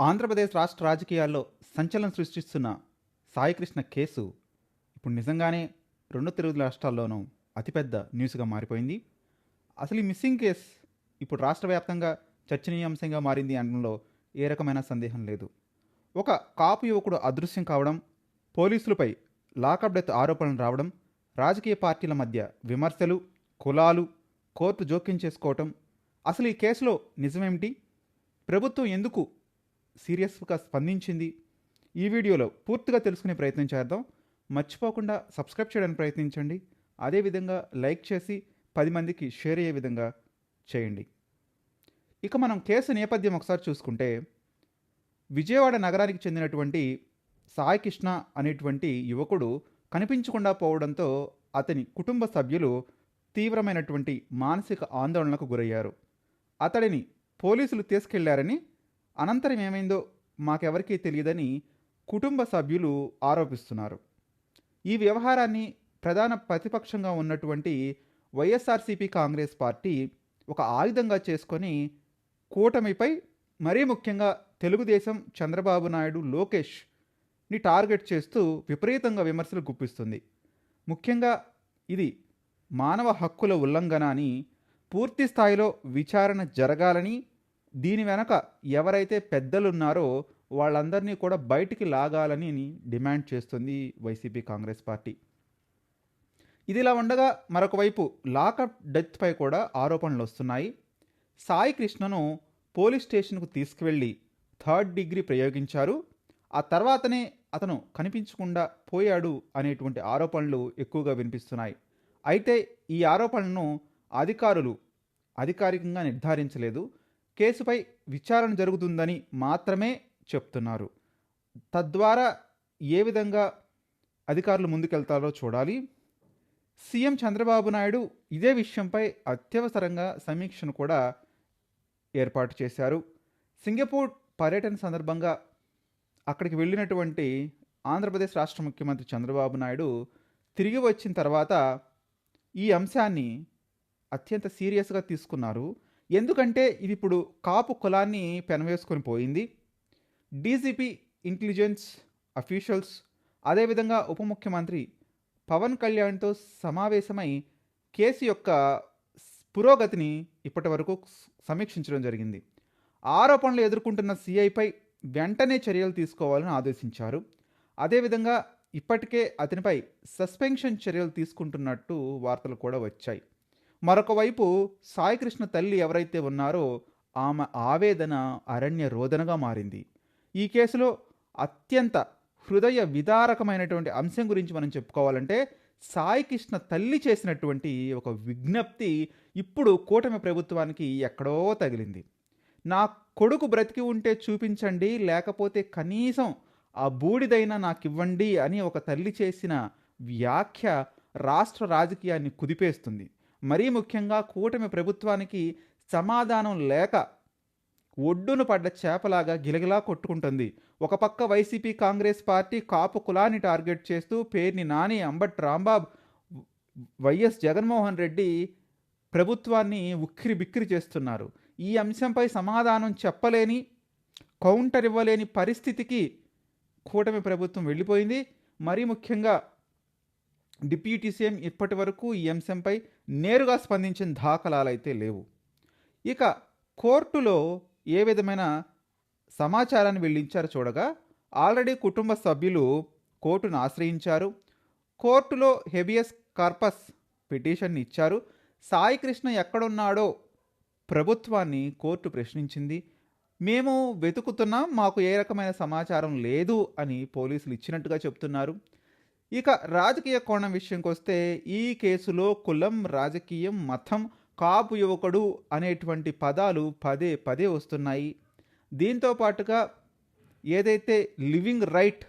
ఆంధ్రప్రదేశ్ రాష్ట్ర రాజకీయాల్లో సంచలనం సృష్టిస్తున్న సాయికృష్ణ కేసు ఇప్పుడు నిజంగానే రెండు తెలుగు రాష్ట్రాల్లోనూ అతిపెద్ద న్యూస్గా మారిపోయింది. అసలు ఈ మిస్సింగ్ కేసు ఇప్పుడు రాష్ట్ర వ్యాప్తంగా చర్చనీయాంశంగా మారింది అనడంలో ఏ రకమైన సందేహం లేదు. ఒక కాపు యువకుడు అదృశ్యం కావడం, పోలీసులపై లాకప్ డెత్ ఆరోపణలు రావడం, రాజకీయ పార్టీల మధ్య విమర్శలు, కులాలు, కోర్టు జోక్యం చేసుకోవటం. అసలు ఈ కేసులో నిజమేమిటి? ప్రభుత్వం ఎందుకు సీరియస్గా స్పందించింది? ఈ వీడియోలో పూర్తిగా తెలుసుకునే ప్రయత్నం చేద్దాం. మర్చిపోకుండా సబ్స్క్రైబ్ చేయడానికి ప్రయత్నించండి. అదేవిధంగా లైక్ చేసి 10 మందికి షేర్ అయ్యే విధంగా చేయండి. ఇక మనం కేసు నేపథ్యం ఒకసారి చూసుకుంటే, విజయవాడ నగరానికి చెందినటువంటి సాయికృష్ణ అనేటువంటి యువకుడు కనిపించకుండా పోవడంతో అతని కుటుంబ సభ్యులు తీవ్రమైనటువంటి మానసిక ఆందోళనకు గురయ్యారు. అతడిని పోలీసులు తీసుకెళ్లారని, అనంతరం ఏమైందో మాకెవరికీ తెలియదని కుటుంబ సభ్యులు ఆరోపిస్తున్నారు. ఈ వ్యవహారాన్ని ప్రధాన ప్రతిపక్షంగా ఉన్నటువంటి వైఎస్ఆర్సీపీ కాంగ్రెస్ పార్టీ ఒక ఆయుధంగా చేసుకొని కూటమిపై, మరీ ముఖ్యంగా తెలుగుదేశం చంద్రబాబు నాయుడు, లోకేష్ని టార్గెట్ చేస్తూ విపరీతంగా విమర్శలు గుప్పిస్తుంది. ముఖ్యంగా ఇది మానవ హక్కుల ఉల్లంఘన అని, పూర్తి స్థాయిలో విచారణ జరగాలని, దీని వెనక ఎవరైతే పెద్దలున్నారో వాళ్ళందరినీ కూడా బయటికి లాగాలని డిమాండ్ చేస్తుంది వైసీపీ కాంగ్రెస్ పార్టీ. ఇదిలా ఉండగా మరొక వైపు లాకప్ డెత్పై కూడా ఆరోపణలు వస్తున్నాయి. సాయికృష్ణను పోలీస్ స్టేషన్కు తీసుకువెళ్ళి 3rd డిగ్రీ ప్రయోగించారు. ఆ తర్వాతనే అతను కనిపించకుండా పోయాడు అనేటువంటి ఆరోపణలు ఎక్కువగా వినిపిస్తున్నాయి. అయితే ఈ ఆరోపణలను అధికారులు అధికారికంగా నిర్ధారించలేదు. కేసుపై విచారణ జరుగుతుందని మాత్రమే చెప్తున్నారు. తద్వారా ఏ విధంగా అధికారులు ముందుకెళ్తారో చూడాలి. సీఎం చంద్రబాబు నాయుడు ఇదే విషయంపై అత్యవసరంగా సమీక్షను కూడా ఏర్పాటు చేశారు. సింగపూర్ పర్యటన సందర్భంగా అక్కడికి వెళ్ళినటువంటి ఆంధ్రప్రదేశ్ రాష్ట్ర ముఖ్యమంత్రి చంద్రబాబు నాయుడు తిరిగి వచ్చిన తర్వాత ఈ అంశాన్ని అత్యంత సీరియస్గా తీసుకున్నారు. ఎందుకంటే ఇది ఇప్పుడు కాపు కులాన్ని పెనవేసుకొని పోయింది. డీజీపీ, ఇంటెలిజెన్స్ అఫీషియల్స్, అదేవిధంగా ఉప ముఖ్యమంత్రి పవన్ కళ్యాణ్తో సమావేశమై కేసు యొక్క పురోగతిని ఇప్పటి వరకు సమీక్షించడం జరిగింది. ఆరోపణలు ఎదుర్కొంటున్న సీఐపై వెంటనే చర్యలు తీసుకోవాలని ఆదేశించారు. అదేవిధంగా ఇప్పటికే అతనిపై సస్పెన్షన్ చర్యలు తీసుకుంటున్నట్టు వార్తలు కూడా వచ్చాయి. మరొక వైపు సాయికృష్ణ తల్లి ఎవరైతే ఉన్నారో ఆమె ఆవేదన అరణ్య రోదనగా మారింది. ఈ కేసులో అత్యంత హృదయ విదారకమైనటువంటి అంశం గురించి మనం చెప్పుకోవాలంటే, సాయికృష్ణ తల్లి చేసినటువంటి ఒక విజ్ఞప్తి ఇప్పుడు కూటమి ప్రభుత్వానికి ఎక్కడో తగిలింది. నా కొడుకు బ్రతికి ఉంటే చూపించండి, లేకపోతే కనీసం ఆ బూడిదైనా నాకు ఇవ్వండి అని ఒక తల్లి చేసిన వ్యాఖ్య రాష్ట్ర రాజకీయాన్ని కుదిపేస్తుంది. మరీ ముఖ్యంగా కూటమి ప్రభుత్వానికి సమాధానం లేక ఒడ్డును పడ్డ చేపలాగా గిలగిలా కొట్టుకుంటుంది. ఒక పక్క వైసీపీ కాంగ్రెస్ పార్టీ కాపు కులాన్ని టార్గెట్ చేస్తూ పేర్ని నాని, అంబటి రాంబాబు, వైఎస్ జగన్మోహన్ రెడ్డి ప్రభుత్వాన్ని ఉక్కిరి బిక్కిరి చేస్తున్నారు. ఈ అంశంపై సమాధానం చెప్పలేని, కౌంటర్ ఇవ్వలేని పరిస్థితికి కూటమి ప్రభుత్వం వెళ్ళిపోయింది. మరీ ముఖ్యంగా డిప్యూటీ సీఎం ఇప్పటి వరకు ఈ అంశంపై నేరుగా స్పందించిన దాఖలాలైతే లేవు. ఇక కోర్టులో ఏ విధమైన సమాచారాన్ని వెళ్లించారో చూడగా, ఆల్రెడీ కుటుంబ సభ్యులు కోర్టును ఆశ్రయించారు. కోర్టులో హెబియస్ కార్పస్ పిటిషన్ ఇచ్చారు. సాయికృష్ణ ఎక్కడున్నాడో ప్రభుత్వాన్ని కోర్టు ప్రశ్నించింది. మేము వెతుకుతున్నాం, మాకు ఏ రకమైన సమాచారం లేదు అని పోలీసులు ఇచ్చినట్టుగా చెప్తున్నారు. ఇక రాజకీయ కోణం విషయంకి వస్తే, ఈ కేసులో కులం, రాజకీయం, మతం, కాపు యువకుడు అనేటువంటి పదాలు పదే పదే వస్తున్నాయి. దీంతో పాటుగా ఏదైతే లివింగ్ రైట్,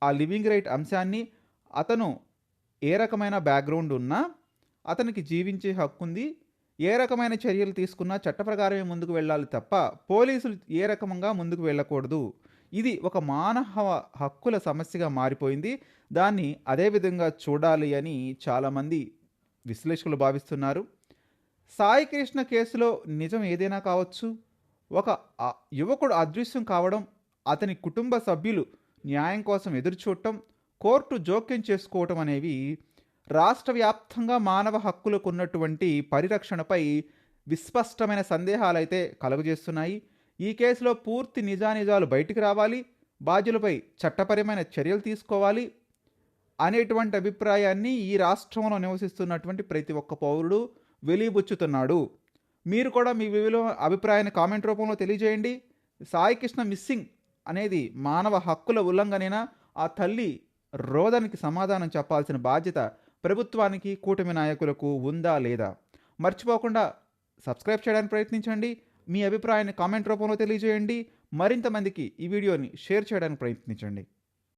ఆ లివింగ్ రైట్ అంశాన్ని, అతను ఏ రకమైన బ్యాక్గ్రౌండ్ ఉన్నా అతనికి జీవించే హక్కు ఉంది, ఏ రకమైన చర్యలు తీసుకున్నా చట్ట ప్రకారమే ముందుకు వెళ్ళాలి తప్ప పోలీసులు ఏ రకంగా ముందుకు వెళ్ళకూడదు. ఇది ఒక మానవ హక్కుల సమస్యగా మారిపోయింది. దాన్ని అదే విధంగా చూడాలి అని చాలామంది విశ్లేషకులు భావిస్తున్నారు. సాయి కృష్ణ కేసులో నిజం ఏదైనా కావచ్చు. ఒక యువకుడు అదృశ్యం కావడం, అతని కుటుంబ సభ్యులు న్యాయం కోసం ఎదురుచూడటం, కోర్టు జోక్యం చేసుకోవటం అనేవి రాష్ట్ర వ్యాప్తంగా మానవ హక్కులకు ఉన్నటువంటి పరిరక్షణపై విస్పష్టమైన సందేహాలైతే కలుగజేస్తున్నాయి. ఈ కేసులో పూర్తి నిజానిజాలు బయటికి రావాలి, బాధ్యులపై చట్టపరమైన చర్యలు తీసుకోవాలి అనేటువంటి అభిప్రాయాన్ని ఈ రాష్ట్రంలో నివసిస్తున్నటువంటి ప్రతి ఒక్క పౌరుడు వెలిబుచ్చుతున్నాడు. మీరు కూడా మీ అభిప్రాయాన్ని కామెంట్ రూపంలో తెలియజేయండి. సాయి కృష్ణ మిస్సింగ్ అనేది మానవ హక్కుల ఉల్లంఘనైనా, ఆ తల్లి రోదనకి సమాధానం చెప్పాల్సిన బాధ్యత ప్రభుత్వానికి, కూటమి నాయకులకు ఉందా లేదా? మర్చిపోకుండా సబ్స్క్రైబ్ చేయడానికి ప్రయత్నించండి. మీ అభిప్రాయాన్ని కామెంట్ రూపంలో తెలియజేయండి. మరింత మందికి ఈ వీడియోని షేర్ చేయడానికి ప్రయత్నించండి.